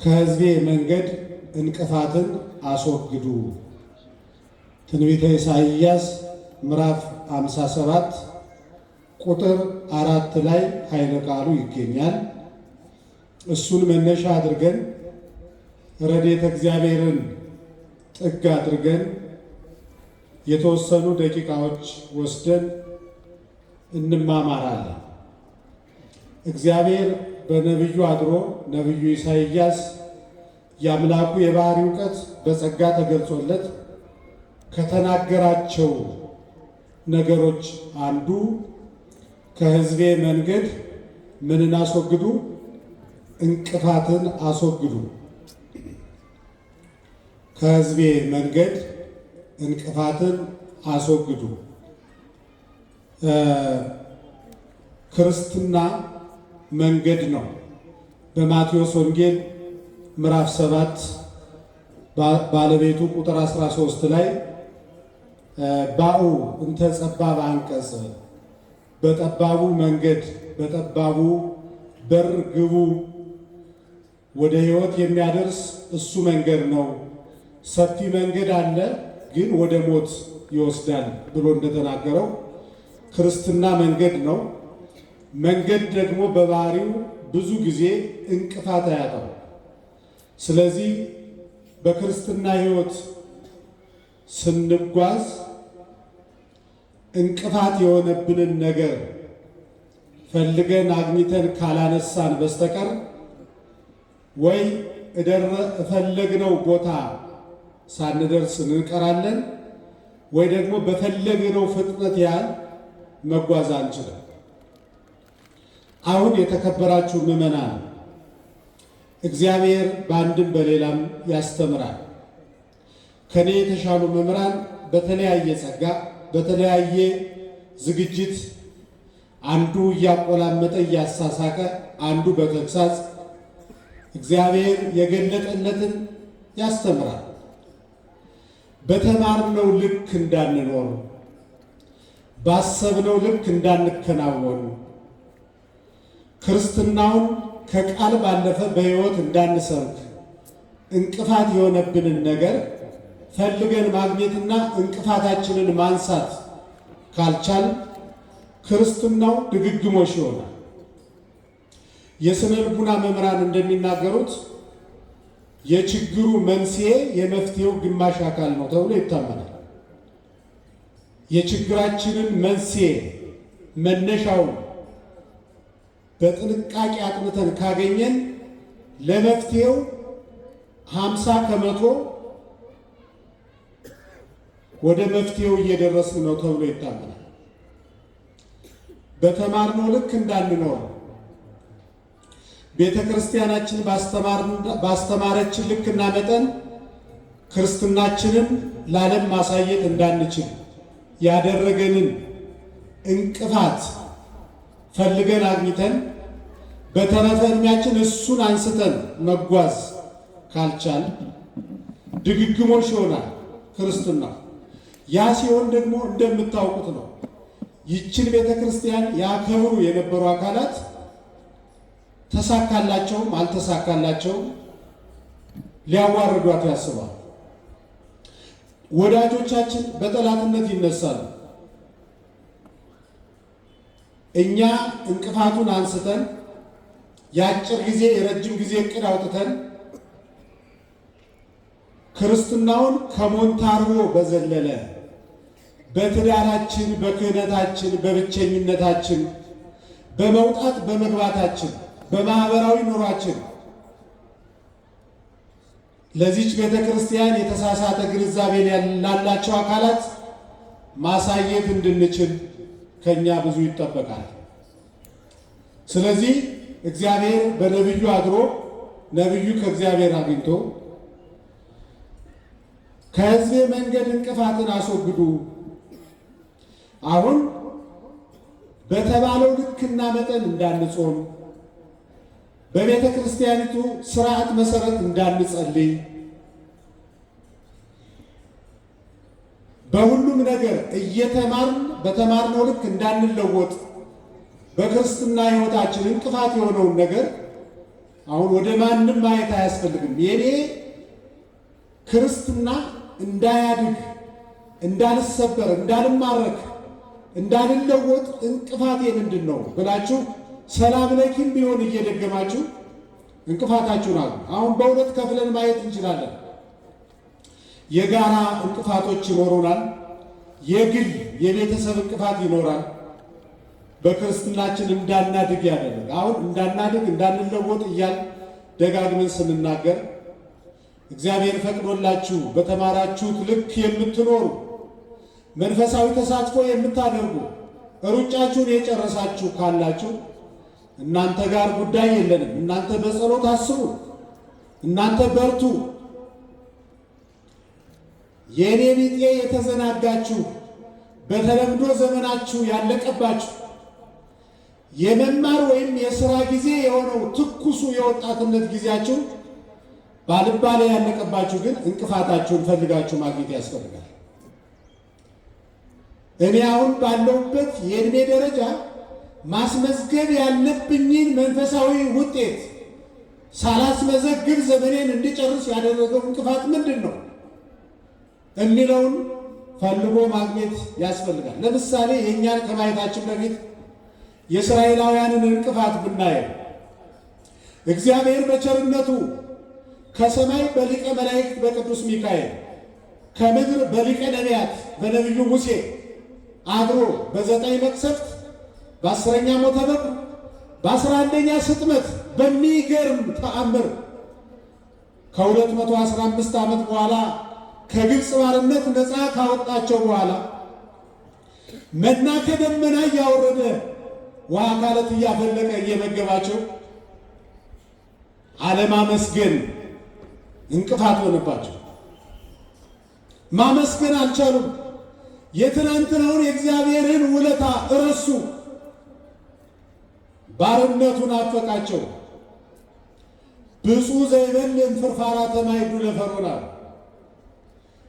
ከሕዝቤ መንገድ እንቅፋትን አስወግዱ። ትንቢተ ኢሳይያስ ምዕራፍ 57 ቁጥር 4 ላይ ኃይለ ቃሉ ይገኛል። እሱን መነሻ አድርገን ረድኤተ እግዚአብሔርን ጥግ አድርገን የተወሰኑ ደቂቃዎች ወስደን እንማማራለን። እግዚአብሔር በነቢዩ አድሮ ነቢዩ ኢሳይያስ የአምላኩ የባህሪ እውቀት በጸጋ ተገልጾለት ከተናገራቸው ነገሮች አንዱ ከሕዝቤ መንገድ ምንን አስወግዱ? እንቅፋትን አስወግዱ። ከሕዝቤ መንገድ እንቅፋትን አስወግዱ። ክርስትና መንገድ ነው። በማቴዎስ ወንጌል ምዕራፍ 7 ባለቤቱ ቁጥር 13 ላይ ባኡ እንተ ጸባብ አንቀጽ፣ በጠባቡ መንገድ በጠባቡ በር ግቡ፣ ወደ ሕይወት የሚያደርስ እሱ መንገድ ነው። ሰፊ መንገድ አለ ግን ወደ ሞት ይወስዳል ብሎ እንደተናገረው ክርስትና መንገድ ነው። መንገድ ደግሞ በባህሪው ብዙ ጊዜ እንቅፋት አያጣም። ስለዚህ በክርስትና ሕይወት ስንጓዝ እንቅፋት የሆነብንን ነገር ፈልገን አግኝተን ካላነሳን በስተቀር ወይ እፈለግነው ቦታ ሳንደርስ እንቀራለን፣ ወይ ደግሞ በፈለግነው ፍጥነት ያህል መጓዝ አንችልም። አሁን የተከበራችሁ ምዕመናን፣ እግዚአብሔር በአንድም በሌላም ያስተምራል። ከኔ የተሻሉ መምህራን በተለያየ ጸጋ በተለያየ ዝግጅት አንዱ እያቆላመጠ እያሳሳቀ፣ አንዱ በተግሳጽ እግዚአብሔር የገለጠለትን ያስተምራል። በተማርነው ልክ እንዳንኖር፣ ባሰብነው ልክ እንዳንከናወን፣ ክርስትናውን ከቃል ባለፈ በሕይወት እንዳንሰብክ እንቅፋት የሆነብንን ነገር ፈልገን ማግኘትና እንቅፋታችንን ማንሳት ካልቻል ክርስትናው ድግግሞሽ ይሆናል። የሥነ ልቡና መምህራን እንደሚናገሩት የችግሩ መንስኤ የመፍትሄው ግማሽ አካል ነው ተብሎ ይታመናል። የችግራችንን መንስኤ መነሻውን በጥንቃቄ አጥንተን ካገኘን ለመፍትሄው 50% ወደ መፍትሄው እየደረስን ነው ተብሎ ይታመናል። በተማርነው ልክ እንዳንኖር፣ ቤተ ክርስቲያናችን ባስተማረችን ልክና መጠን ክርስትናችንን ለዓለም ማሳየት እንዳንችል ያደረገንን እንቅፋት ፈልገን አግኝተን በተረፈ ዕድሜያችን እሱን አንስተን መጓዝ ካልቻል ድግግሞሽ ይሆናል ክርስትና። ያ ሲሆን ደግሞ እንደምታውቁት ነው። ይችን ቤተ ክርስቲያን ያከብሩ የነበሩ አካላት ተሳካላቸውም አልተሳካላቸውም ሊያዋርዷት ያስባሉ። ወዳጆቻችን በጠላትነት ይነሳሉ። እኛ እንቅፋቱን አንስተን የአጭር ጊዜ የረጅም ጊዜ እቅድ አውጥተን ክርስትናውን ከሞንታርቦ በዘለለ በትዳራችን፣ በክህነታችን፣ በብቸኝነታችን፣ በመውጣት በመግባታችን፣ በማህበራዊ ኑሯችን ለዚች ቤተ ክርስቲያን የተሳሳተ ግንዛቤ ላላቸው አካላት ማሳየት እንድንችል ከኛ ብዙ ይጠበቃል። ስለዚህ እግዚአብሔር በነቢዩ አድሮ ነቢዩ ከእግዚአብሔር አግኝቶ ከሕዝቤ መንገድ እንቅፋትን አስወግዱ፣ አሁን በተባለው ልክና መጠን እንዳንጾም፣ በቤተ ክርስቲያኒቱ ስርዓት መሰረት እንዳንጸልይ፣ በሁሉም ነገር እየተማርን በተማርነው ልክ እንዳንለወጥ፣ በክርስትና ሕይወታችን እንቅፋት የሆነውን ነገር አሁን ወደ ማንም ማየት አያስፈልግም። የኔ ክርስትና እንዳያድግ፣ እንዳልሰበር፣ እንዳልማረክ፣ እንዳልለወጥ እንቅፋቴ ምንድን ነው ብላችሁ ሰላም ለኪም ቢሆን እየደገማችሁ እንቅፋታችሁን አሉ። አሁን በሁለት ከፍለን ማየት እንችላለን። የጋራ እንቅፋቶች ይኖሩናል። የግል የቤተሰብ እንቅፋት ይኖራል። በክርስትናችን እንዳናድግ ያደረገ አሁን እንዳናድግ እንዳንለወጥ እያል ደጋግመን ስንናገር እግዚአብሔር ፈቅዶላችሁ በተማራችሁት ልክ የምትኖሩ መንፈሳዊ ተሳትፎ የምታደርጉ ሩጫችሁን የጨረሳችሁ ካላችሁ እናንተ ጋር ጉዳይ የለንም። እናንተ በጸሎት አስቡ፣ እናንተ በርቱ። የኔ ቢጤ የተዘናጋችሁ በተለምዶ ዘመናችሁ ያለቀባችሁ የመማር ወይም የሥራ ጊዜ የሆነው ትኩሱ የወጣትነት ጊዜያችሁ ባልባሌ ያለቀባችሁ ግን እንቅፋታችሁን ፈልጋችሁ ማግኘት ያስፈልጋል። እኔ አሁን ባለሁበት የእድሜ ደረጃ ማስመዝገብ ያለብኝን መንፈሳዊ ውጤት ሳላስመዘግብ ዘመኔን እንድጨርስ ያደረገው እንቅፋት ምንድን ነው የሚለውን ፈልጎ ማግኘት ያስፈልጋል። ለምሳሌ የእኛን ከማየታችን በፊት የእስራኤላውያንን እንቅፋት ብናየው እግዚአብሔር በቸርነቱ ከሰማይ በሊቀ መላእክት በቅዱስ ሚካኤል ከምድር በሊቀ ነቢያት በነቢዩ ሙሴ አድሮ በ9 መቅሰፍት በ10ኛ ሞተ በኩር በ11ኛ ስጥመት በሚገርም ተአምር ከ215 ዓመት በኋላ ከግብፅ ባርነት ነፃ ካወጣቸው በኋላ መና ከደመና እያወረደ ውሃ ከዓለት እያፈለቀ እየመገባቸው አለማመስገን እንቅፋት ሆነባቸው። ማመስገን አልቻሉም። የትናንትናውን የእግዚአብሔርን ውለታ እረሱ። ባርነቱን አፈቃቸው። ብፁዕ ዘይበልዕ ፍርፋራተ ማይዱ ለፈርዖን።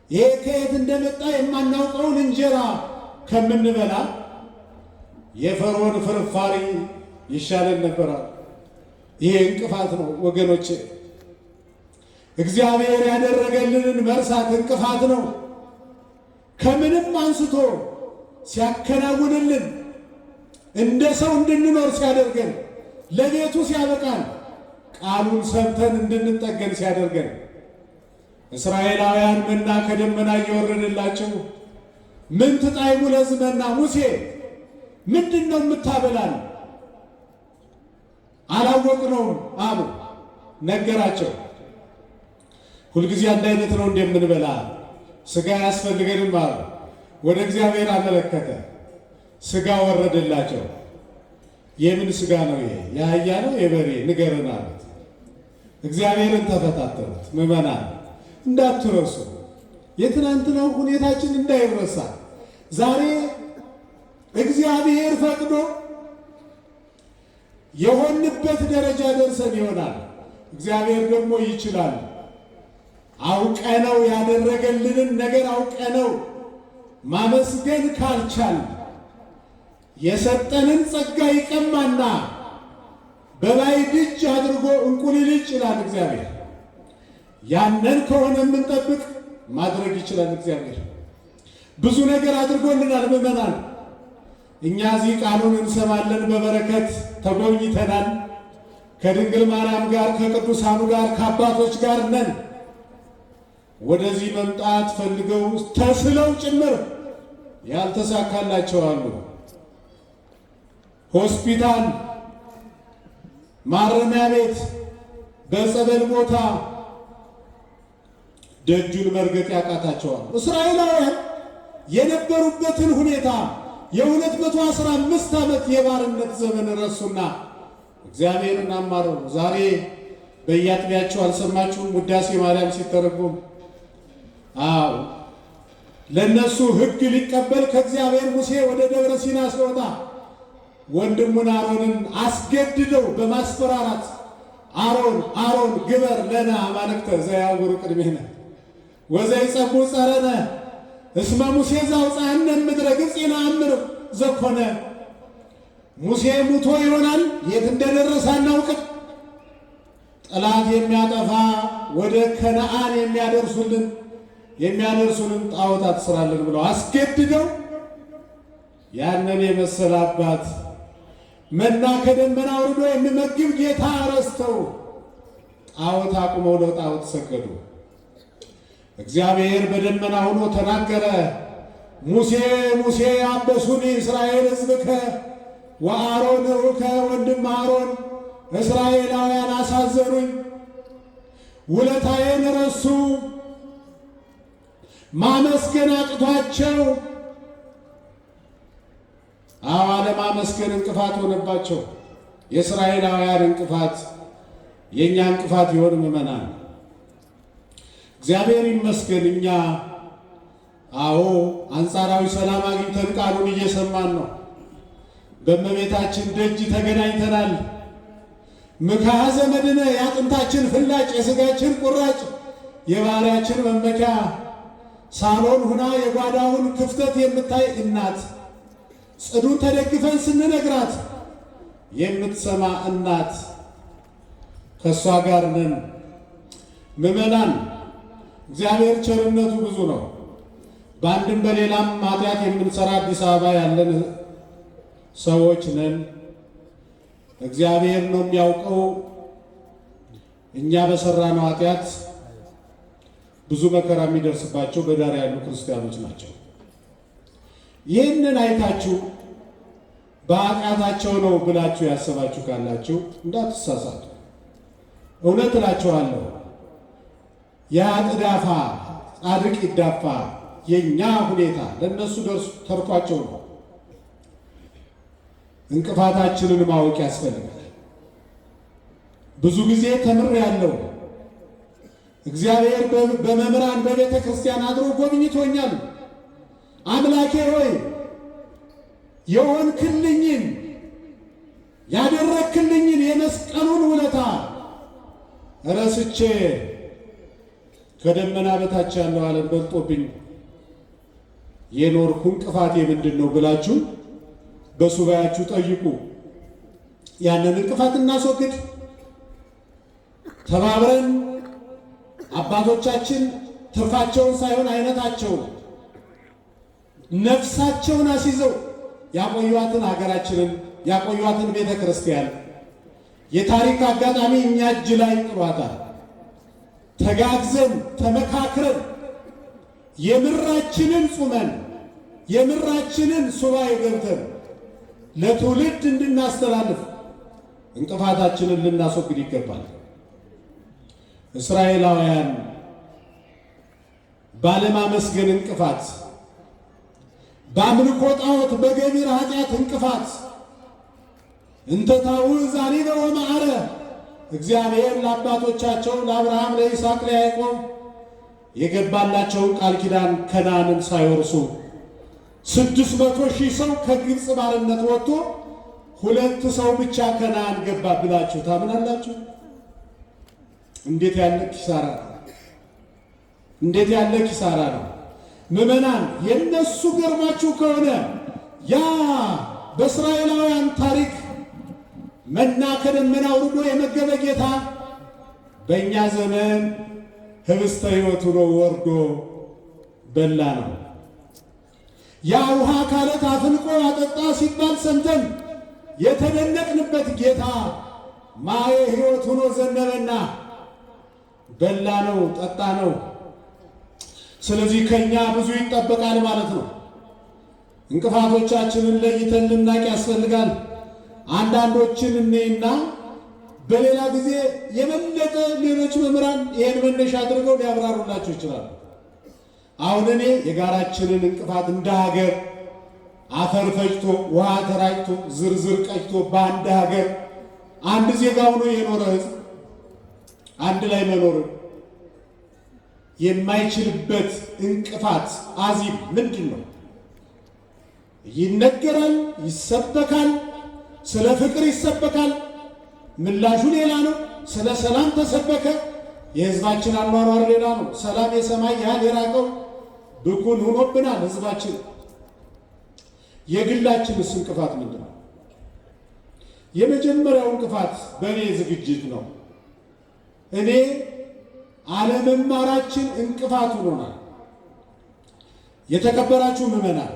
ይሄ ከየት እንደመጣ የማናውቀውን እንጀራ ከምንበላ የፈርዖን ፍርፋሪ ይሻለን ነበራል። ይሄ እንቅፋት ነው ወገኖቼ። እግዚአብሔር ያደረገልንን መርሳት እንቅፋት ነው። ከምንም አንስቶ ሲያከናውንልን እንደ ሰው እንድንኖር ሲያደርገን ለቤቱ ሲያበቃን ቃሉን ሰምተን እንድንጠገን ሲያደርገን እስራኤላውያን መና ከደመና እየወረደላቸው ምን ትጣይሙ ለዝመና ሙሴ ምንድን ነው የምታበላን? አላወቅነውም አሉ። ነገራቸው። ሁልጊዜ አንድ አይነት ነው እንደምንበላ ስጋ ያስፈልገንም አሉ። ወደ እግዚአብሔር አመለከተ። ስጋ ወረደላቸው። የምን ስጋ ነው ይሄ? የአህያ ነው የበሬ? ንገረን አሉት። እግዚአብሔርን ተፈታተኑት። ምዕመናን እንዳትረሱ፣ የትናንትናው ሁኔታችን እንዳይረሳ። ዛሬ እግዚአብሔር ፈቅዶ የሆንበት ደረጃ ደርሰን ይሆናል። እግዚአብሔር ደግሞ ይችላል። አውቀነው ያደረገልንን ነገር አውቀነው ማመስገን ካልቻል የሰጠንን ጸጋ ይቀማና በባዕድ እጅ አድርጎ እንቁልልጭ ይላል እግዚአብሔር። ያንን ከሆነ የምንጠብቅ ማድረግ ይችላል እግዚአብሔር። ብዙ ነገር አድርጎልናል ምዕመናን። እኛ እዚህ ቃሉን እንሰማለን፣ በበረከት ተጎብኝተናል። ከድንግል ማርያም ጋር ከቅዱሳኑ ጋር ከአባቶች ጋር ነን። ወደዚህ መምጣት ፈልገው ተስለው ጭምር ያልተሳካላቸው አሉ። ሆስፒታል፣ ማረሚያ ቤት፣ በጸበል ቦታ ደጁን መርገጥ ያቃታቸዋል። እስራኤላውያን የነበሩበትን ሁኔታ የ215 ዓመት የባርነት ዘመን ረሱና እግዚአብሔርን አማረሩ። ዛሬ በየአጥቢያቸው አልሰማችሁም? ውዳሴ ማርያም ሲተረጎም አዎ ለነሱ ሕግ ሊቀበል ከእግዚአብሔር ሙሴ ወደ ደብረ ሲና ሲወጣ ወንድሙን አሮንን አስገድደው በማስፈራራት አሮን ግበር ለነ አማልክተ ዘያውሩ ቅድሜነ ወዘይጸቡ ጸረነ እስመ ሙሴ ዘአውፅአነ እምድረ ግብፅ ይነአምር ዘኮነ። ሙሴ ሙቶ ይሆናል፣ የት እንደደረሰ አናውቅም። ጠላት የሚያጠፋ ወደ ከነዓን የሚያደርሱንን ጣዖታት ስራልን ብለው አስገድደው ያንን የመሰለ አባት መና ከደመና አውርዶ የሚመግብ ጌታ ረስተው ጣዖት አቁመው ለጣዖት ሰገዱ። እግዚአብሔር በደመና ሆኖ ተናገረ። ሙሴ ሙሴ አበሱኒ እስራኤል ሕዝብከ ወአሮን እሁከ ወንድም አሮን እስራኤላውያን አሳዘኑኝ፣ ውለታዬን ረሱ፣ ማመስገን አቅቷቸው። አለማመስገን እንቅፋት ሆነባቸው። የእስራኤላውያን እንቅፋት የእኛ እንቅፋት ይሆን ምእመናን? እግዚአብሔር ይመስገን እኛ አንጻራዊ ሰላም አግኝተን ቃሉን እየሰማን ነው። በእመቤታችን ደጅ ተገናኝተናል። ምክሐ ዘመድነ የአጥንታችን ፍላጭ የሥጋችን ቁራጭ የባሕርያችን መመኪያ ሳሎን ሁና የጓዳውን ክፍተት የምታይ እናት ጽዱን ተደግፈን ስንነግራት የምትሰማ እናት ከእሷ ጋር ነን። ምእመናን እግዚአብሔር ቸርነቱ ብዙ ነው። በአንድም በሌላም ኃጢአት የምንሰራ አዲስ አበባ ያለን ሰዎች ነን። እግዚአብሔር ነው የሚያውቀው። እኛ በሰራነው ኃጢአት ብዙ መከራ የሚደርስባቸው በዳር ያሉ ክርስቲያኖች ናቸው። ይህንን አይታችሁ በኃጢአታቸው ነው ብላችሁ ያሰባችሁ ካላችሁ እንዳትሳሳቱ። እውነት እላችኋለሁ የአጥዳፋ ጻድቅ ይዳፋ የኛ ሁኔታ ለነሱ ተርፏቸው ነው። እንቅፋታችንን ማወቅ ያስፈልጋል። ብዙ ጊዜ ተምሬያለሁ። እግዚአብሔር በመምህራን በቤተ ክርስቲያን አድሮ ጎብኝቶኛል። አምላኬ ሆይ የሆንክልኝን ያደረክልኝን የመስቀሉን ውለታ ረስቼ ከደመና በታች ያለው ዓለም በልጦብኝ የኖርኩ እንቅፋቴ ምንድን ነው ብላችሁ በሱባኤያችሁ ጠይቁ። ያንን እንቅፋት እናስወግድ። ተባብረን አባቶቻችን ትርፋቸውን ሳይሆን አይነታቸውን ነፍሳቸውን አስይዘው ያቆዩዋትን ሀገራችንን ያቆዩዋትን ቤተ ክርስቲያን የታሪክ አጋጣሚ እኛ እጅ ላይ ጥሏታል። ተጋግዘን ተመካክረን የምራችንን ጹመን የምራችንን ሱባኤ ገብተን ለትውልድ እንድናስተላልፍ እንቅፋታችንን ልናስወግድ ይገባል። እስራኤላውያን ባለማመስገን እንቅፋት፣ በአምልኮ ጣዖት በገቢር ኃጢአት እንቅፋት እንተ ታውዝ አሊበ ወመዓረ እግዚአብሔር ለአባቶቻቸው ለአብርሃም ለይስሐቅ ለያዕቆብ የገባላቸውን ቃል ኪዳን ከነዓንን ሳይወርሱ 600,000 ሰው ከግብፅ ባርነት ወጥቶ 2 ሰው ብቻ ከነዓን ገባ ብላችሁ ታምናላችሁ? እንዴት ያለ ኪሳራ ነው! እንዴት ያለ ኪሳራ ነው! ምእመናን የነሱ ገርማችሁ ከሆነ ያ በእስራኤላውያን ታሪክ መና ከደመና አውርዶ የመገበ ጌታ በእኛ ዘመን ህብስተ ሕይወት ሆኖ ወርዶ በላ ነው። ያ ውሃ ካለት አፍልቆ አጠጣ ሲባል ሰምተን የተደነቅንበት ጌታ ማየ ሕይወት ሆኖ ዘነበና በላ ነው፣ ጠጣ ነው። ስለዚህ ከኛ ብዙ ይጠበቃል ማለት ነው። እንቅፋቶቻችንን ለይተን ልናቅ ያስፈልጋል። አንዳንዶችን እኔና በሌላ ጊዜ የበለጠ ሌሎች መምህራን ይሄን መነሻ አድርገው ሊያብራሩላቸው ይችላሉ። አሁን እኔ የጋራችንን እንቅፋት እንደ ሀገር አፈር ፈጅቶ ውሃ ተራጭቶ ዝርዝር ቀጭቶ በአንድ ሀገር አንድ ዜጋ ሆኖ የኖረ ሕዝብ አንድ ላይ መኖርን የማይችልበት እንቅፋት አዚም ምንድን ነው? ይነገራል፣ ይሰበካል፣ ስለ ፍቅር ይሰበካል፣ ምላሹ ሌላ ነው። ስለ ሰላም ተሰበከ፣ የህዝባችን አኗኗር ሌላ ነው። ሰላም የሰማይ ያህል የራቀው ብኩን ሆኖብናል ህዝባችን። የግላችንስ እንቅፋት ምንድን ነው? የመጀመሪያው እንቅፋት በእኔ ዝግጅት ነው። እኔ አለመማራችን እንቅፋት ሆኖናል። የተከበራችሁ ምዕመናን፣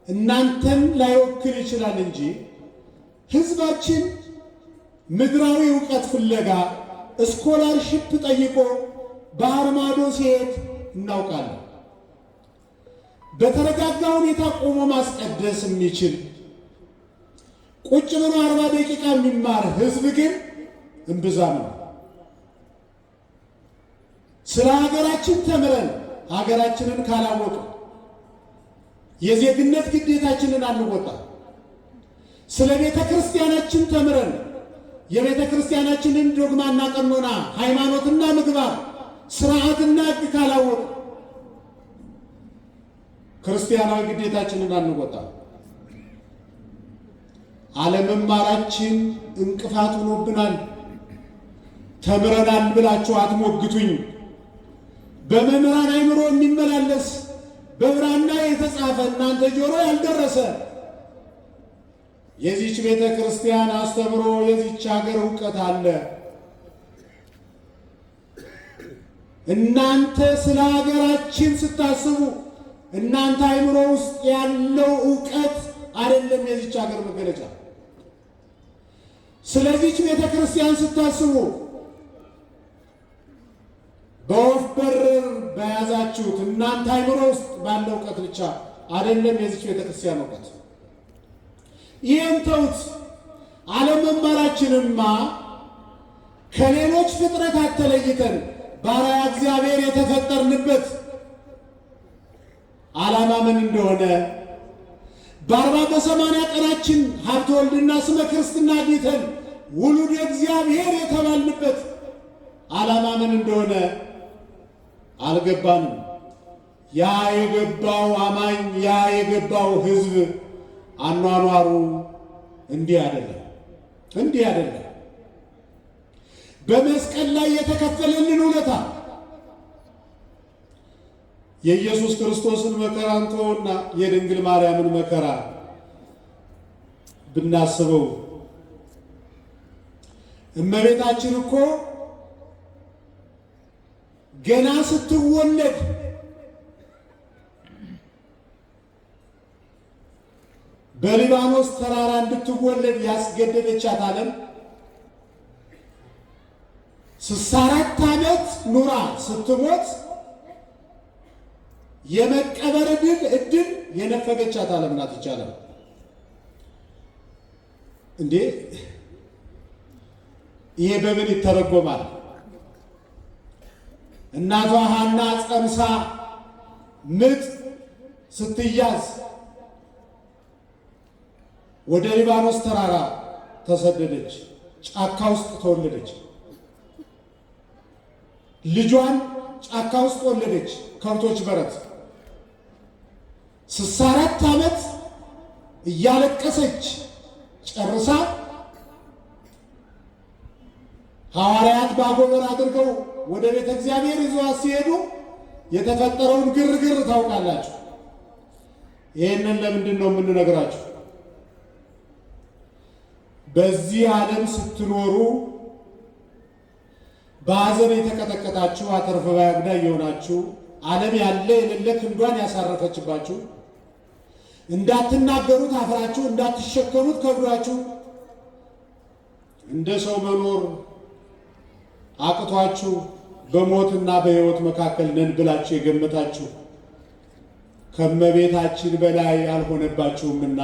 እናንተን ላይወክል ይችላል እንጂ ሕዝባችን ምድራዊ ዕውቀት ፍለጋ ስኮላርሺፕ ጠይቆ ባህር ማዶ ሲሄድ እናውቃለን። በተረጋጋ ሁኔታ ቆሞ ማስቀደስ የሚችል ቁጭ ብሎ 40 ደቂቃ የሚማር ሕዝብ ግን እምብዛም ነው። ስለ ሀገራችን ተምረን ሀገራችንን ካላወቅ የዜግነት ግዴታችንን አንወጣ። ስለ ቤተ ክርስቲያናችን ተምረን የቤተ ክርስቲያናችንን ዶግማና ቀኖና፣ ሃይማኖትና ምግባር፣ ስርዓትና ሕግ ካላወቅ ክርስቲያናዊ ግዴታችንን አንወጣ። አለመማራችን እንቅፋት ሆኖብናል። ተምረናል ብላችሁ አትሞግቱኝ። በመምህራን አእምሮ የሚመላለስ በብራና የተጻፈ እናንተ ጆሮ ያልደረሰ የዚች ቤተ ክርስቲያን አስተምሮ የዚች ሀገር ዕውቀት አለ። እናንተ ስለ ሀገራችን ስታስቡ እናንተ አእምሮ ውስጥ ያለው ዕውቀት አይደለም የዚች ሀገር መገለጫ። ስለዚች ቤተ ክርስቲያን ስታስቡ በወፍ በረር በያዛችሁት እናንተ አእምሮ ውስጥ ባለው ዕውቀት ብቻ አይደለም የዚች ቤተ ክርስቲያን ዕውቀት። ይህን ተውት። አለመማራችንማ ከሌሎች ፍጥረታት ተለይተን ባሪያ እግዚአብሔር የተፈጠርንበት ዓላማ ምን እንደሆነ በ40 በ80 ቀናችን ሀብተ ወልድና ስመ ክርስትና አግኝተን ውሉደ እግዚአብሔር የተባልንበት ዓላማ ምን እንደሆነ አልገባንም። ያ የገባው አማኝ፣ ያ የገባው ሕዝብ አኗኗሩ እንዲህ አይደለም፣ እንዲህ አይደለም። በመስቀል ላይ የተከፈለልን ውለታ የኢየሱስ ክርስቶስን መከራ እንተውና የድንግል ማርያምን መከራ ብናስበው እመቤታችን እኮ ገና ስትወለድ በሊባኖስ ተራራ እንድትወለድ ያስገደደቻት ዓለም 64 ዓመት ኑራ ስትሞት የመቀበር እድል የነፈገቻት ዓለም ናት ይቻላል እንዴ? ይሄ በምን ይተረጎማል? እናቷ ሐና ጸንሳ ምጥ ስትያዝ ወደ ሊባኖስ ተራራ ተሰደደች፣ ጫካ ውስጥ ተወለደች። ልጇን ጫካ ውስጥ ወለደች፣ ከብቶች በረት 64 ዓመት እያለቀሰች ጨርሳ ሐዋርያት ባጎበር አድርገው ወደ ቤተ እግዚአብሔር ይዘዋት ሲሄዱ የተፈጠረውን ግርግር ታውቃላችሁ። ይህንን ለምንድን ነው የምንነግራችሁ? በዚህ ዓለም ስትኖሩ በሐዘን የተቀጠቀጣችሁ አተርፈ ባያግዳ የሆናችሁ ዓለም ያለ የሌለ ክንዷን ያሳረፈችባችሁ እንዳትናገሩት አፍራችሁ እንዳትሸከሙት ከብዷችሁ እንደ ሰው መኖር አቅቷችሁ በሞትና በሕይወት መካከል ነን ብላችሁ የገመታችሁ ከመቤታችን በላይ አልሆነባችሁምና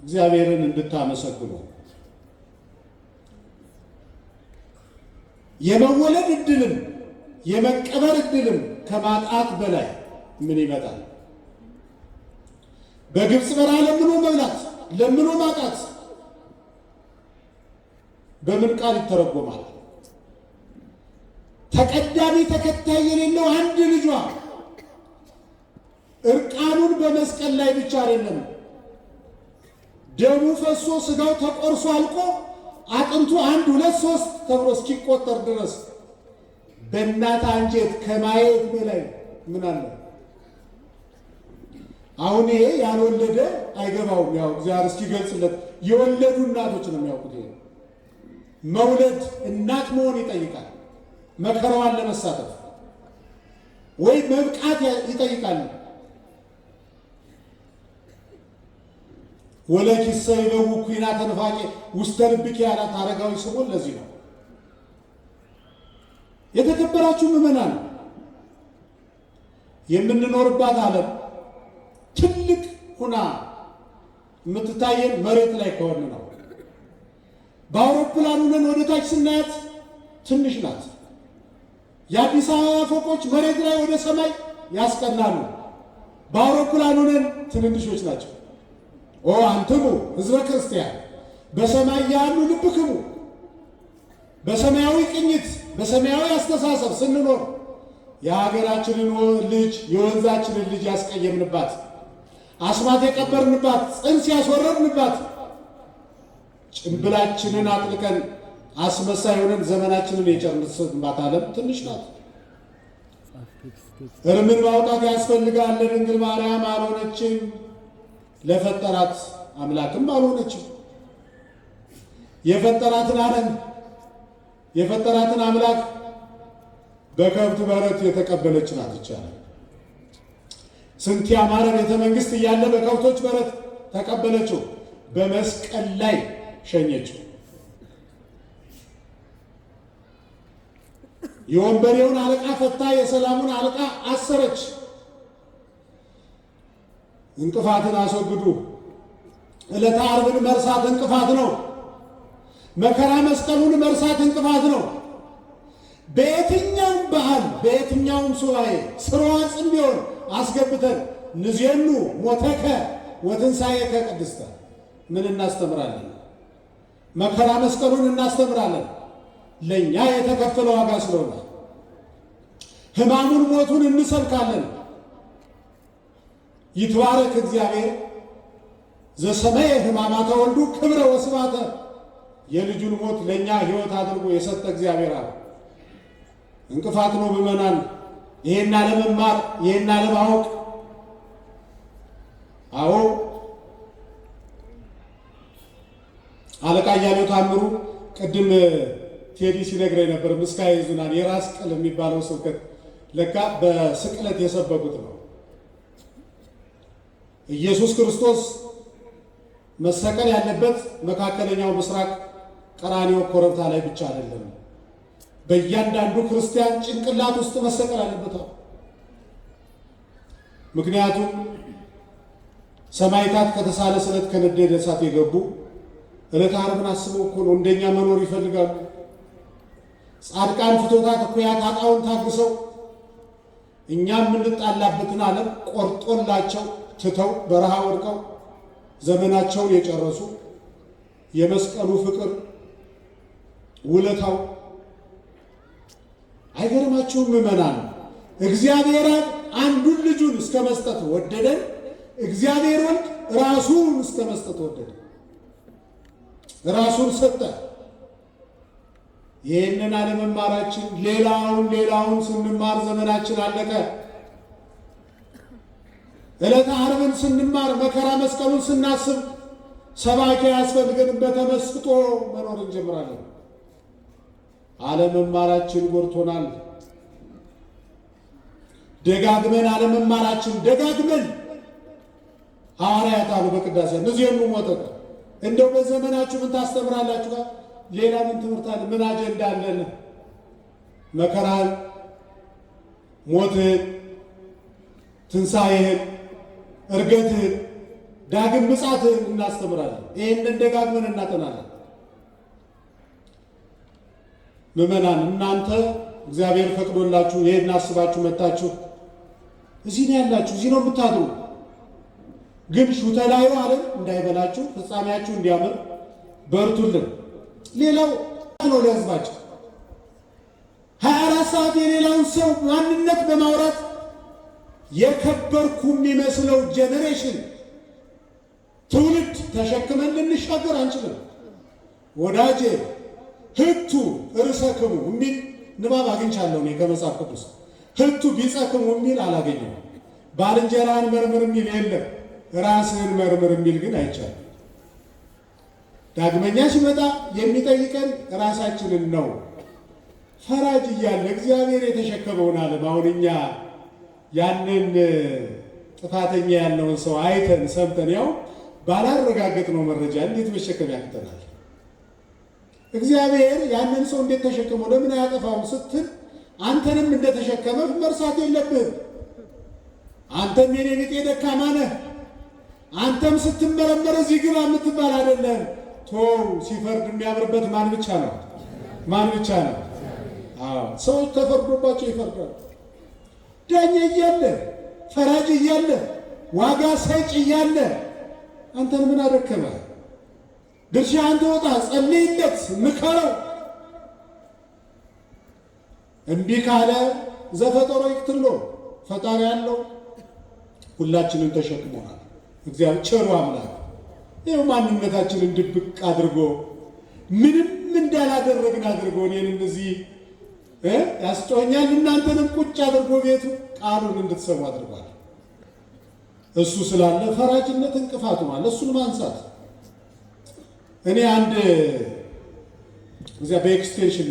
እግዚአብሔርን እንድታመሰግኑ የመወለድ እድልም የመቀበር እድልም ከማጣት በላይ ምን ይመጣል? በግብፅ በረሃ ለምኖ መብላት፣ ለምኖ ማጣት በምን ቃል ይተረጎማል? ተቀዳሚ ተከታይ የሌለው አንድ ልጇ እርቃኑን በመስቀል ላይ ብቻ አይደለም ደሙ ፈሶ ስጋው ተቆርሶ አልቆ አጥንቱ 1 2 3 ተብሎ እስኪቆጠር ድረስ በእናት አንጀት ከማየት በላይ ምን አለ? አሁን ይሄ ያልወለደ አይገባውም። ያው እግዚአብሔር እስኪገልጽለት የወለዱ እናቶች ነው የሚያውቁት። መውለድ እናት መሆን ይጠይቃል። መከራዋን ለመሳተፍ ወይ መብቃት ይጠይቃል። ወለኪሰ ይበው ኩናተ ንፋቄ ውስተ ልብኪ ያላት አረጋዊ ስምዖን ለዚህ ነው። የተከበራችሁ ምዕመናን የምንኖርባት ዓለም ትልቅ ሁና የምትታየን መሬት ላይ ከሆነ ነው። በአውሮፕላን ሆነን ወደ ታች ስናያት ትንሽ ናት። የአዲስ አበባ ፎቆች መሬት ላይ ወደ ሰማይ ያስቀናሉ። በአውሮፕላን ሆነን ትንንሾች ናቸው። ኦ አንትሙ ሕዝበ ክርስቲያን በሰማይ ያሉ ልብክሙ። በሰማያዊ ቅኝት በሰማያዊ አስተሳሰብ ስንኖር የሀገራችንን ልጅ የወንዛችንን ልጅ ያስቀየምንባት፣ አስማት የቀበርንባት፣ ጽንስ ያስወረድንባት፣ ጭንብላችንን አጥልቀን አስመሳይ ሆነን ዘመናችንን የጨረስንባት ዓለም ትንሽ ናት። እርምን ማውጣት ያስፈልጋል። ለድንግል ማርያም አልሆነችም፣ ለፈጠራት አምላክም አልሆነችም። የፈጠራትን ዓለም የፈጠራትን አምላክ በከብት በረት የተቀበለች ናት ይቻላል። ስንት ያማረ ቤተ መንግስት እያለ በከብቶች በረት ተቀበለችው፣ በመስቀል ላይ ሸኘችው። የወንበዴውን አለቃ ፈታ፣ የሰላሙን አለቃ አሰረች። እንቅፋትን አስወግዱ። ዕለተ ዓርብን መርሳት እንቅፋት ነው። መከራ መስቀሉን መርሳት እንቅፋት ነው። በየትኛውም ባህል በየትኛውም ሱባኤ ስርዋጽም ቢሆን አስገብተን ንዜኑ ሞተከ ወትንሣኤከ ቅድስተ ምን እናስተምራለን? መከራ መስቀሉን እናስተምራለን። ለእኛ የተከፈለ ዋጋ ስለሆነ ሕማሙን ሞቱን እንሰብካለን። ይትባረክ እግዚአብሔር ዘሰመየ ሕማማተ ወልዱ ክብረ ወስባተ። የልጁን ሞት ለእኛ ሕይወት አድርጎ የሰጠ እግዚአብሔር አለ። እንቅፋት ነው ምዕመናን፣ ይሄን አለመማር፣ ይሄን አለማወቅ። አዎ አለቃ እያሌው ታምሩ ቅድም ቴዲ ሲነግረኝ ነበር። ምስካየ ኅዙናን የራስ ቅል የሚባለው ስብከት ለካ በስቅለት የሰበኩት ነው። ኢየሱስ ክርስቶስ መሰቀል ያለበት መካከለኛው ምስራቅ ቀራንዮ ኮረብታ ላይ ብቻ አይደለም። በእያንዳንዱ ክርስቲያን ጭንቅላት ውስጥ መሰቀል አለበት። ምክንያቱም ሰማዕታት ከተሳለ ስለት ከነደደ እሳት የገቡ ዕለተ ዓርብን አስበው እኮ ነው። እንደኛ መኖር ይፈልጋሉ። ጻድቃን ፍቶታት እኩያት ኃጥአውን ታግሰው እኛም የምንጣላበትን ዓለም ቆርጦላቸው ትተው በረሃ ወድቀው ዘመናቸውን የጨረሱ የመስቀሉ ፍቅር ውለታው አይገርማችሁም ምዕመናን? እግዚአብሔር አንዱን ልጁን እስከ መስጠት ወደደን። እግዚአብሔር ወልድ ራሱን እስከ መስጠት ወደደ። ራሱን ሰጠ። ይህንን አለመማራችን ሌላውን ስንማር ዘመናችን አለቀ። ዕለተ ዓርብን ስንማር መከራ መስቀሉን ስናስብ ሰባኪ ያስፈልገን በተመስጦ መኖር እንጀምራለን። አለመማራችን ጎድቶናል። ደጋግመን አለመማራችን ደጋግመን ሐዋርያት አሉ በቅዳሴ ንዜኑ ሞተከ። እንደው በዘመናችሁ ምን ታስተምራላችሁ? ሌላ ምን ትምህርት አለ? ምን አጀንዳ አለን? መከራን፣ ሞትን፣ ትንሣኤህን፣ እርገትህን፣ ዳግም ምጽአትህን እናስተምራለን። ይህንን ደጋግመን እናጠናለን። ምዕመናን እናንተ እግዚአብሔር ፈቅዶላችሁ ይሄን አስባችሁ መጣችሁ እዚህ ነው ያላችሁ፣ እዚህ ነው የምታድሩ። ግን ሹተላዩ ዓለም እንዳይበላችሁ ፍጻሜያችሁ እንዲያምር በርቱልን። ሌላው ነው ለሕዝባችን 24 ሰዓት የሌላውን ሰው ማንነት በማውራት የከበርኩ የሚመስለው ጄኔሬሽን ትውልድ ተሸክመን ልንሻገር አንችልም። ወዳጄ ህቱ ርሰክሙ የሚል ንባብ አግኝቻለሁ እኔ ከመጽሐፍ ቅዱስ። ህቱ ቢጸክሙ የሚል አላገኘም። ባልንጀራን መርምር የሚል የለም። ራስህን መርምር የሚል ግን አይቻልም። ዳግመኛ ሲመጣ የሚጠይቀን ራሳችንን ነው። ፈራጅ እያለ እግዚአብሔር የተሸከመውን ዓለም አሁን እኛ ያንን ጥፋተኛ ያለውን ሰው አይተን ሰምተን ያው ባላረጋገጥነው መረጃ እንዴት መሸከም ያቅተናል? እግዚአብሔር ያንን ሰው እንዴት ተሸከመው ለምን አያጠፋውም ስትል አንተንም እንደተሸከመ መርሳት የለብህም። አንተም የኔ ቢጤ ደካማ ነህ። አንተም ስትመረመር እዚህ ግባ የምትባል አይደለም። ሲፈርድ የሚያምርበት ማን ብቻ ነው? ማን ብቻ ነው? ሰዎች ተፈርዶባቸው ይፈርዳሉ። ዳኛ እያለ ፈራጅ እያለ ዋጋ ሰጭ እያለ አንተን ምን አደከመ? ድርሻህን ተወጣ፣ ጸልይለት፣ ምከረው። እምቢ ካለ ዘፈጠሮ ይቅትሎ ፈጣሪ ያለው ሁላችንን ተሸክሞናል። እግዚአብሔር ቸሩ አምላክ ይኸው ማንነታችንን ድብቅ አድርጎ ምንም እንዳላደረግን አድርጎ እኔን እንደዚህ ያስጮኛል እናንተንም ቁጭ አድርጎ ቤቱ ቃሉን እንድትሰሙ አድርጓል። እሱ ስላለ ፈራጅነት እንቅፋት ሆኗል። እሱን ማንሳት እኔ አንድ እዚያ በኤክስቴንሽን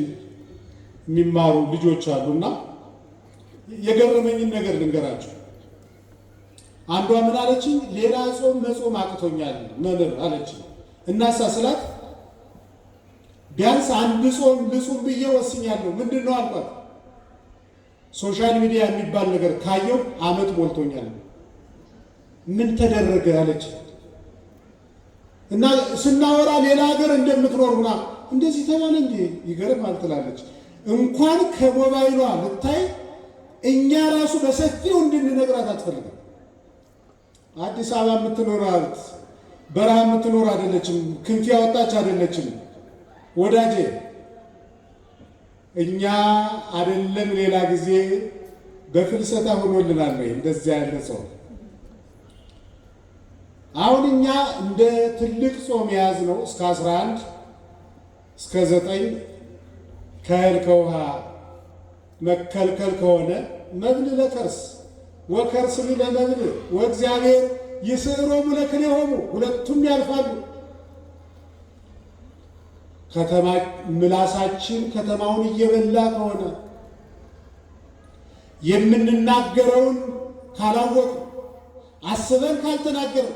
የሚማሩ ልጆች አሉና የገረመኝን ነገር ልንገራቸው። አንዷ ምን አለችኝ? ሌላ ጾም መጾም አቅቶኛል መምህር አለችኝ። እናሳ ስላት ቢያንስ አንድ ጾም ልጹም ብዬ ወስኛለሁ። ምንድን ነው አልኳት። ሶሻል ሚዲያ የሚባል ነገር ካየው ዓመት ሞልቶኛል። ምን ተደረገ አለች እና ስናወራ ሌላ ሀገር እንደምትኖር ሁና እንደዚህ ተባለ እንዴ ይገርማል ትላለች። እንኳን ከሞባይሏ ልታይ እኛ ራሱ በሰፊው እንድንነግራት አትፈልግም። አዲስ አበባ የምትኖራት በረሃ የምትኖር አይደለችም። ክንፍ ያወጣች አይደለችም። ወዳጄ እኛ አይደለም ሌላ ጊዜ በፍልሰታ ሆኖልናል ወይ እንደዚያ ያለ ሰው። አሁን እኛ እንደ ትልቅ ጾም የያዝነው እስከ 11 እስከ 9 ከእህል ከውሃ መከልከል ከሆነ መብል ለከርስ ወከርስኒ ለመብል ወእግዚአብሔር ይስዕሮሙ ለክልኤሆሙ ሁለቱም ያልፋሉ። ከተማ ምላሳችን ከተማውን እየበላ ከሆነ የምንናገረውን ካላወቅ አስበን ካልተናገር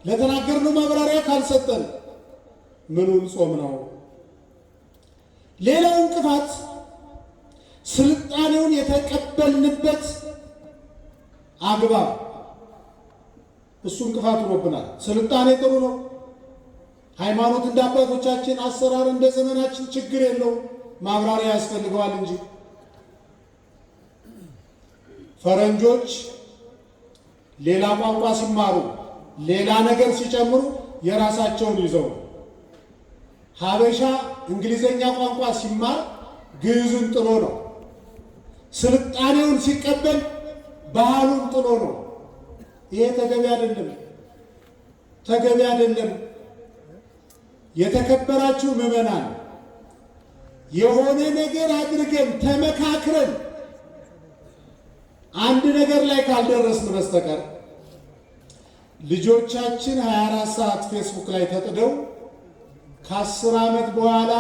ለተናገርነው ማብራሪያ ካልሰጠን ምኑን ጾም ነው? ሌላው እንቅፋት ስልጣኔውን የተቀበልንበት አግባብ እሱ እንቅፋት ሆኖብናል። ስልጣኔ ጥሩ ነው። ሃይማኖት እንደ አባቶቻችን አሰራር እንደ ዘመናችን ችግር የለው፣ ማብራሪያ ያስፈልገዋል እንጂ ፈረንጆች ሌላ ቋንቋ ሲማሩ ሌላ ነገር ሲጨምሩ የራሳቸውን ይዘው፣ ሀበሻ እንግሊዘኛ ቋንቋ ሲማር ግዕዙን ጥሎ ነው። ስልጣኔውን ሲቀበል ባህሉን ጥሎ ነው። ይሄ ተገቢ አይደለም፣ ተገቢ አይደለም። የተከበራችሁ ምዕመናን የሆነ ነገር አድርገን ተመካክረን አንድ ነገር ላይ ካልደረስን በስተቀር ልጆቻችን 24 ሰዓት ፌስቡክ ላይ ተጥደው ከ10 ዓመት በኋላ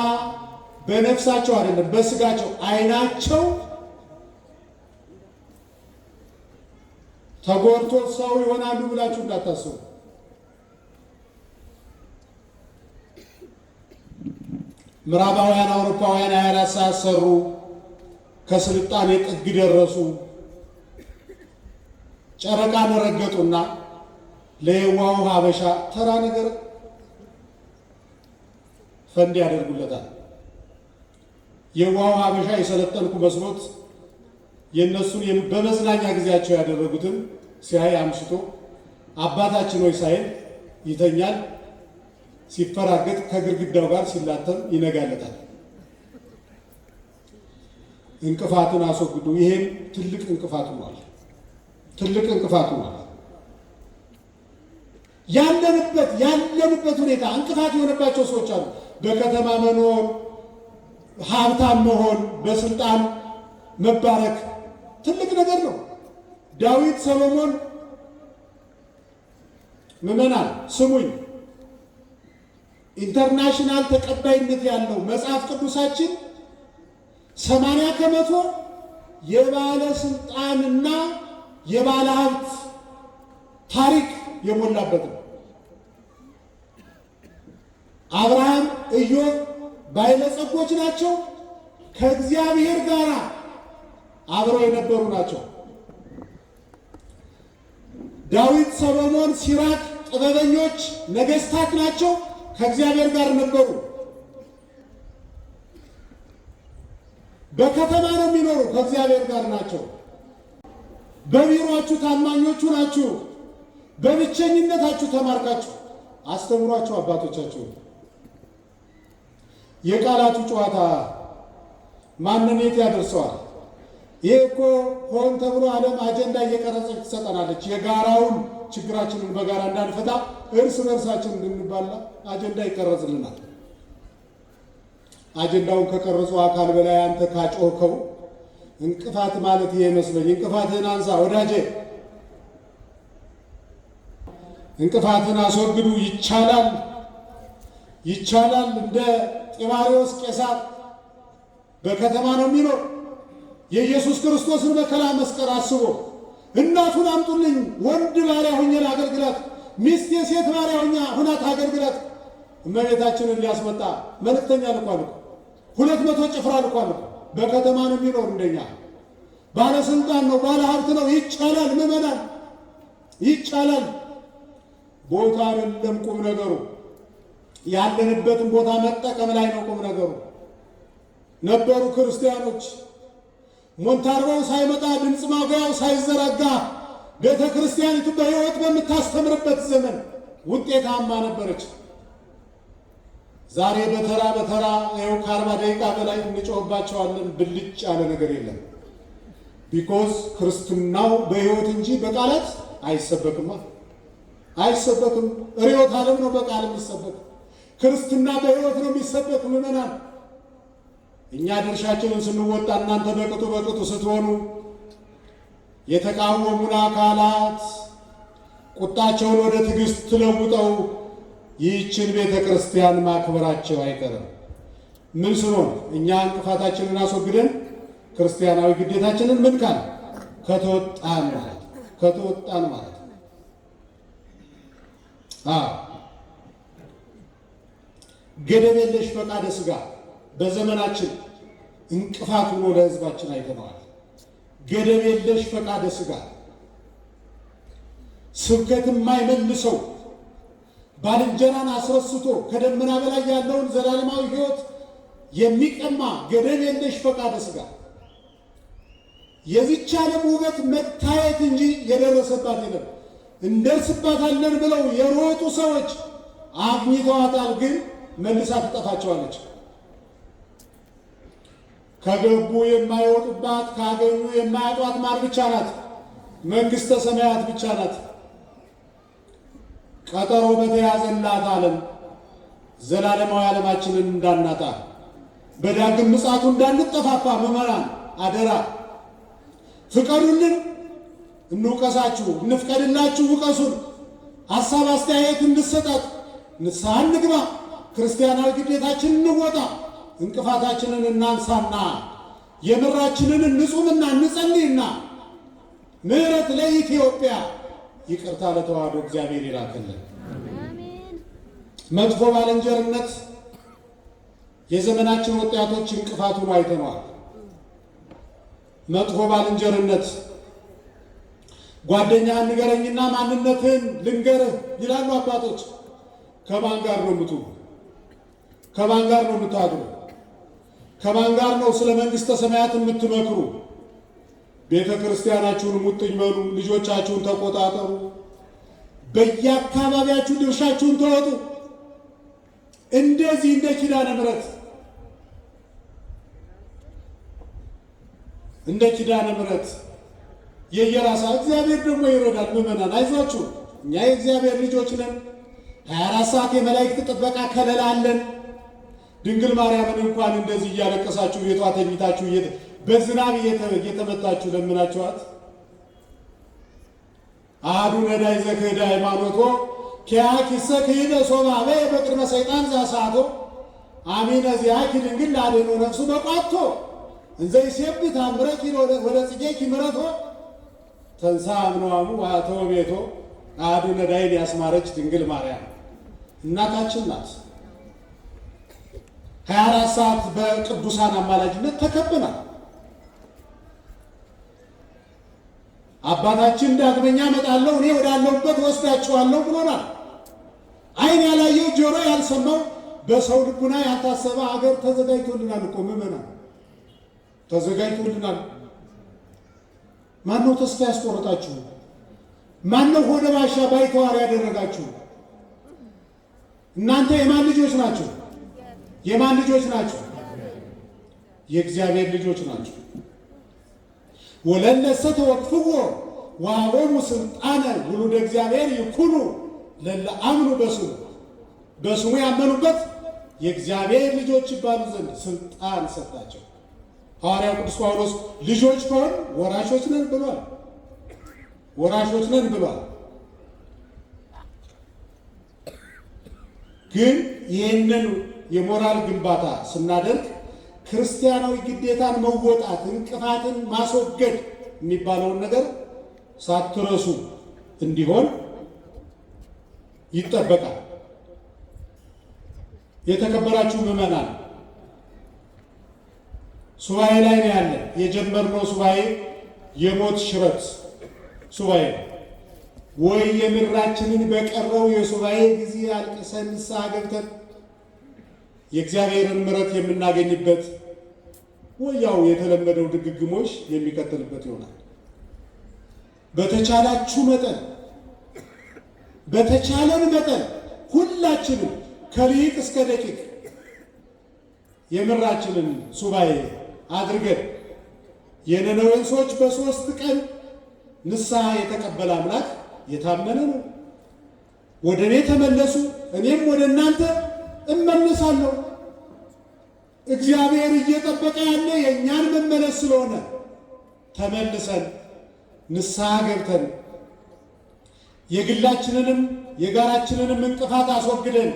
በነፍሳቸው አይደለም በስጋቸው አይናቸው ተጎድቶ ሰው ይሆናሉ ብላችሁ እንዳታስቡ። ምዕራባውያን አውሮፓውያን 24 ሰዓት ሰሩ፣ ከስልጣኔ ጥግ ደረሱ። ጨረቃን ረገጡና ለየዋሁ ሀበሻ ተራ ነገር ፈንድ ያደርጉለታል። የዋሁ ሀበሻ የሰለጠንኩ መስሎት የነሱን በመዝናኛ ጊዜያቸው ያደረጉትን ሲያይ አምሽቶ አባታችን ሆይ ሳይል ይተኛል። ሲፈራገጥ ከግድግዳው ጋር ሲላተም ይነጋለታል። እንቅፋትን አስወግዱ። ይሄም ትልቅ እንቅፋት ሆኗል። ትልቅ እንቅፋት ሆኗል። ያለንበት ሁኔታ እንቅፋት የሆነባቸው ሰዎች አሉ። በከተማ መኖር፣ ሀብታም መሆን፣ በስልጣን መባረክ ትልቅ ነገር ነው። ዳዊት ሰሎሞን ምዕመናን ስሙኝ፣ ኢንተርናሽናል ተቀባይነት ያለው መጽሐፍ ቅዱሳችን 80% የባለስልጣንና የባለ ሀብት ታሪክ የሞላበት ነው። አብርሃም፣ ኢዮብ ባለጸጎች ናቸው። ከእግዚአብሔር ጋር አብረው የነበሩ ናቸው። ዳዊት፣ ሰሎሞን፣ ሲራክ ጥበበኞች ነገስታት ናቸው። ከእግዚአብሔር ጋር ነበሩ። በከተማ ነው የሚኖሩ፣ ከእግዚአብሔር ጋር ናቸው። በቢሮአችሁ ታማኞቹ ናችሁ። በብቸኝነታችሁ ተማርካችሁ አስተምሯቸው አባቶቻችሁ። የቃላቱ ጨዋታ ማንን የት ያደርሰዋል? ይህ እኮ ሆን ተብሎ ዓለም አጀንዳ እየቀረጸች ትሰጠናለች። የጋራውን ችግራችንን በጋራ እንዳንፈታ እርስ በርሳችን እንድንባላ አጀንዳ ይቀረጽልናል። አጀንዳውን ከቀረጹ አካል በላይ አንተ ካጮኸው እንቅፋት ማለት ይሄ ይመስለኝ። እንቅፋትህን አንሳ ወዳጄ፣ እንቅፋትን አስወግዱ። ይቻላል፣ ይቻላል። እንደ ጢባሪዎስ ቄሳር በከተማ ነው የሚኖር። የኢየሱስ ክርስቶስን መከራ መስቀል አስቦ እናቱን አምጡልኝ ወንድ ባሪያ ሁኜ ላገልግላት፣ ሚስት የሴት ባሪያ ሁና ታገልግላት። እመቤታችንን ሊያስመጣ መልእክተኛ ልኳል እኮ 200 ጭፍራ ልኳል እኮ። በከተማ ነው የሚኖር እንደኛ። ባለስልጣን ነው፣ ባለ ሀብት ነው። ይቻላል ምዕመናን፣ ይቻላል። ቦታ አይደለም ቁም ነገሩ፣ ያለንበትን ቦታ መጠቀም ላይ ነው ቁም ነገሩ። ነበሩ ክርስቲያኖች ሞንታርቦው ሳይመጣ ድምፅ ማጉያው ሳይዘረጋ ቤተ ክርስቲያኒቱ በሕይወት በምታስተምርበት ዘመን ውጤታማ ነበረች። ዛሬ በተራ በተራ ይኸው ከ40 ደቂቃ በላይ እንጮህባቸዋለን። ብልጭ ያለ ነገር የለም። ቢኮዝ ክርስትናው በሕይወት እንጂ በቃላት አይሰበክማ፣ አይሰበክም። ርዕዮተ ዓለም ነው በቃል የሚሰበክ። ክርስትና በሕይወት ነው የሚሰበክ። ምዕመናን እኛ ድርሻችንን ስንወጣ እናንተ በቅጡ ስትሆኑ የተቃወሙን አካላት ቁጣቸውን ወደ ትዕግስት ትለውጠው ይህችን ቤተ ክርስቲያን ማክበራቸው አይቀርም። ምን ስንሆን እኛ እንቅፋታችንን አስወግደን ክርስቲያናዊ ግዴታችንን ምን ካል ከተወጣን ማለት ገደብ የለሽ ፈቃደ ሥጋ በዘመናችን እንቅፋት ሆኖ ለሕዝባችን አይተነዋል። ገደብ የለሽ ፈቃደ ሥጋ ስብከት የማይመልሰው ባልንጀራን አስረስቶ ከደመና በላይ ያለውን ዘላለማዊ ሕይወት የሚቀማ ገደብ የለሽ ፈቃደ ሥጋ የዚች ዓለም ውበት መታየት እንጂ የደረሰባት የለም። እንደርስባታለን ብለው የሮጡ ሰዎች አግኝተዋታል፣ ግን መልሳ ትጠፋቸዋለች። ከገቡ የማይወጡባት ካገኙ የማያጧት ማር ብቻ ናት። መንግሥተ ሰማያት ብቻ ናት። ቀጠሮ በተያዘላት ዓለም ዘላለማዊ ዓለማችንን እንዳናጣ በዳግም ምጽአቱ እንዳንጠፋፋ ምዕመናን አደራ ፍቀዱልን። እንውቀሳችሁ፣ እንፍቀድላችሁ፣ ውቀሱን። ሐሳብ አስተያየት እንድሰጣት ንስሐ እንግባ። ክርስቲያናዊ ግዴታችንን እንወጣ። እንቅፋታችንን እናንሳና የምራችንን እንጹምና እንጸልይና ምሕረት ለኢትዮጵያ ይቅርታ ለተዋህዶ እግዚአብሔር ይላክልን። መጥፎ ባልንጀርነት የዘመናችን ወጣቶች እንቅፋቱን አይተነዋል። መጥፎ ባልንጀርነት ጓደኛህን ንገረኝና ማንነትህን ልንገርህ ይላሉ አባቶች። ከማን ጋር ነው የምትውሉ? ከማን ጋር ነው የምታድሩ? ከማን ጋር ነው ስለ መንግሥተ ሰማያት የምትመክሩ? ቤተ ክርስቲያናችሁን ሙጥኝ በሉ፣ ልጆቻችሁን ተቆጣጠሩ፣ በየአካባቢያችሁ ድርሻችሁን ተወጡ። እንደዚህ እንደ ኪዳነ ምሕረት የየራሳ እግዚአብሔር ደግሞ ይረዳል። ምዕመናን አይዟችሁ፣ እኛ የእግዚአብሔር ልጆች ነን። 24 ሰዓት የመላእክት ጥበቃ ከለላ አለን። ድንግል ማርያምን እንኳን እንደዚህ እያለቀሳችሁ ቤቷ ተኝታችሁ በዝናብ እየተመታችሁ ለምናችኋት አሐዱ ነዳይ ዘክህደ ሃይማኖቶ ኪያኪሰ ክህደ ሶባቤ በቅድመ ሰይጣን ዘአሳቶ አሚነ ዚአኪ ድንግል ለአድኅኖ ነፍሱ በቋቶ እንዘ ይሴብሕ ተአምረኪ ወለጽጌኪ ምሕረቶ ተንሥአ እምነዋሙ ወአተወ ቤቶ አሐዱ ነዳይን ያስማረች ድንግል ማርያም እናታችን ናት። 24 ሰዓት በቅዱሳን አማላጅነት ተከበናል። አባታችን ዳግመኛ እመጣለሁ እኔ ወዳለሁበት ወስዳችኋለሁ ብሎናል። ዓይን ያላየው ጆሮ ያልሰማው በሰው ልቡና ያልታሰበ አገር ተዘጋጅቶልናል እኮ ምዕመናን፣ ተዘጋጅቶልናል። ማነው ተስፋ ያስቆረጣችሁ? ማነው ሆደ ባሻ ባይተዋር ያደረጋችሁ? እናንተ የማን ልጆች ናችሁ? የማን ልጆች ናችሁ? የእግዚአብሔር ልጆች ናችሁ። ወለነሰ ተወክፍዎ ወሀቦሙ ስልጣነ ውሉደ እግዚአብሔር ይኩኑ ለለ አምኑ በስሙ በስሙ ያመኑበት የእግዚአብሔር ልጆች ይባሉ ዘንድ ስልጣን ሰጣቸው። ሐዋርያው ቅዱስ ጳውሎስ ልጆች ከሆን ወራሾች ነን ብሏል። ወራሾች ነን ብሏል። ግን ይህንን የሞራል ግንባታ ስናደርግ ክርስቲያናዊ ግዴታን መወጣት፣ እንቅፋትን ማስወገድ የሚባለውን ነገር ሳትረሱ እንዲሆን ይጠበቃል። የተከበራችሁ ምዕመናን ሱባኤ ላይ ነው ያለ። የጀመርነው ሱባኤ የሞት ሽረት ሱባኤ ወይ የምድራችንን በቀረው የሱባኤ ጊዜ አልቅሰን ንስሐ ገብተን የእግዚአብሔርን ምሕረት የምናገኝበት ወያው የተለመደው ድግግሞሽ የሚቀጥልበት ይሆናል። በተቻላችሁ መጠን በተቻለን መጠን ሁላችንም ከሊቅ እስከ ደቂቅ የምድራችንን ሱባኤ አድርገን የነነዌን ሰዎች በ3 ቀን ንስሐ የተቀበለ አምላክ የታመነ ነው። ወደ እኔ ተመለሱ እኔም ወደ እናንተ እመለሳለሁ። እግዚአብሔር እየጠበቀ ያለ የእኛን መመለስ ስለሆነ ተመልሰን ንስሐ ገብተን የግላችንንም የጋራችንንም እንቅፋት አስወግደን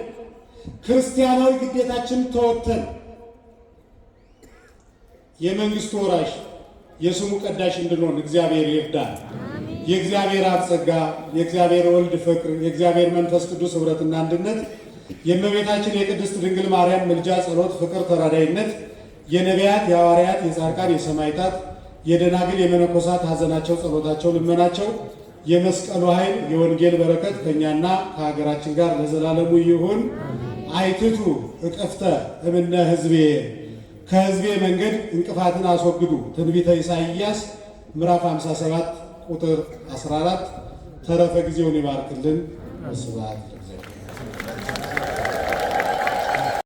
ክርስቲያናዊ ግዴታችንን ተወጥተን የመንግስቱ ወራሽ የስሙ ቀዳሽ እንድንሆን እግዚአብሔር ይርዳን። የእግዚአብሔር አብ ጸጋ፣ የእግዚአብሔር ወልድ ፍቅር፣ የእግዚአብሔር መንፈስ ቅዱስ ኅብረትና አንድነት፣ የእመቤታችን የቅድስት ድንግል ማርያም ምልጃ፣ ጸሎት፣ ፍቅር፣ ተራዳይነት፣ የነቢያት፣ የሐዋርያት፣ የጻድቃን፣ የሰማዕታት፣ የደናግል፣ የመነኮሳት ሐዘናቸው፣ ጸሎታቸው፣ ልመናቸው፣ የመስቀሉ ኃይል፣ የወንጌል በረከት ከእኛና ከሀገራችን ጋር ለዘላለሙ ይሁን። አይትቱ እቅፍተ እምነ ሕዝቤ፣ ከሕዝቤ መንገድ እንቅፋትን አስወግዱ። ትንቢተ ኢሳይያስ ምዕራፍ 57 ቁጥር 14። ተረፈ ጊዜውን ይባርክልን። ስብሐት ለእግዚአብሔር።